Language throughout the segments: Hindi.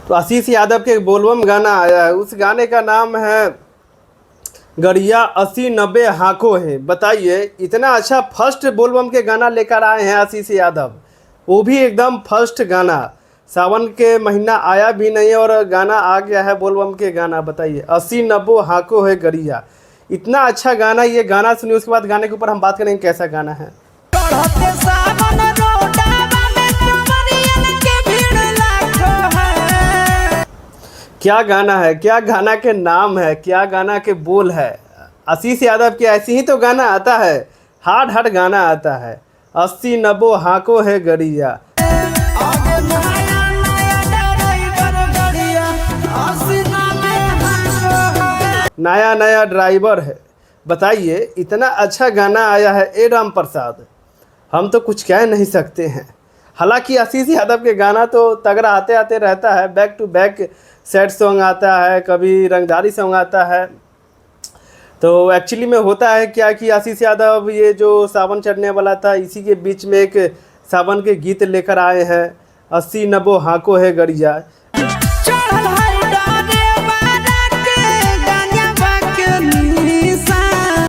तो आशीष यादव के बोलबम गाना आया है, उस गाने का नाम है गड़िया 80-90 हाको है। बताइए इतना अच्छा फर्स्ट बोलबम के गाना लेकर आए हैं आशीष यादव, वो भी एकदम फर्स्ट गाना। सावन के महीना आया भी नहीं और गाना आ गया है बोलबम के गाना। बताइए 80-90 हाको है गड़िया, इतना अच्छा गाना। ये गाना सुनिए, उसके बाद गाने के ऊपर हम बात करेंगे कैसा गाना है। क्या गाना है, क्या गाना के नाम है, क्या गाना के बोल है। आशीष यादव की ऐसी ही तो गाना आता है, हार्ड हार्ड गाना आता है। 80-90 हाको है गड़िया, नया नया ड्राइवर है। बताइए इतना अच्छा गाना आया है ए राम प्रसाद, हम तो कुछ कह नहीं सकते हैं। हालांकि आशीष यादव के गाना तो तगड़ा आते आते रहता है, back to back sad song आता है, कभी रंगदारी सॉन्ग आता है। तो एक्चुअली में होता है क्या कि आशीष यादव ये जो सावन चढ़ने वाला था, इसी के बीच में एक सावन के गीत लेकर आए हैं, 80-90 हाको है गड़िया।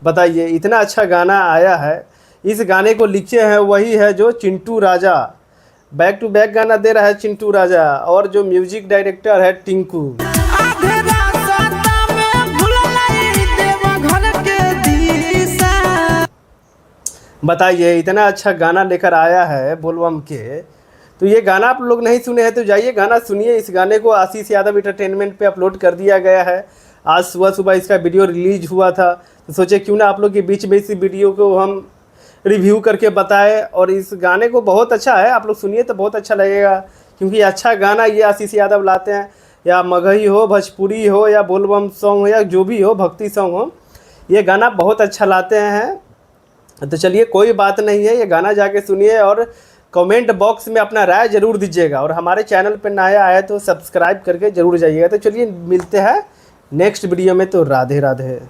बताइए इतना अच्छा गाना आया है। इस गाने को लिखे हैं वही है जो चिंटू राजा, बैक टू बैक गाना दे रहा है चिंटू राजा, और जो म्यूजिक डायरेक्टर है टिंकू। बताइए इतना अच्छा गाना लेकर आया है बोलबम के। तो ये गाना आप लोग नहीं सुने हैं तो जाइए गाना सुनिए। इस गाने को आशीष यादव एंटरटेनमेंट पे अपलोड कर दिया गया है। आज सुबह सुबह इसका वीडियो रिलीज हुआ था, तो सोचे क्यों ना आप लोग के बीच में इस वीडियो को हम रिव्यू करके बताएं। और इस गाने को बहुत अच्छा है, आप लोग सुनिए तो बहुत अच्छा लगेगा, क्योंकि अच्छा गाना ये आशीष यादव लाते हैं। या मगही हो, भोजपुरी हो, या बोलबम सॉन्ग हो, या जो भी हो, भक्ति सॉन्ग हो, ये गाना बहुत अच्छा लाते हैं। तो चलिए कोई बात नहीं है, ये गाना जाके सुनिए और कमेंट बॉक्स में अपना राय ज़रूर दीजिएगा। और हमारे चैनल पर नया आया तो सब्सक्राइब करके ज़रूर जाइएगा। तो चलिए मिलते हैं नेक्स्ट वीडियो में, तो राधे राधे।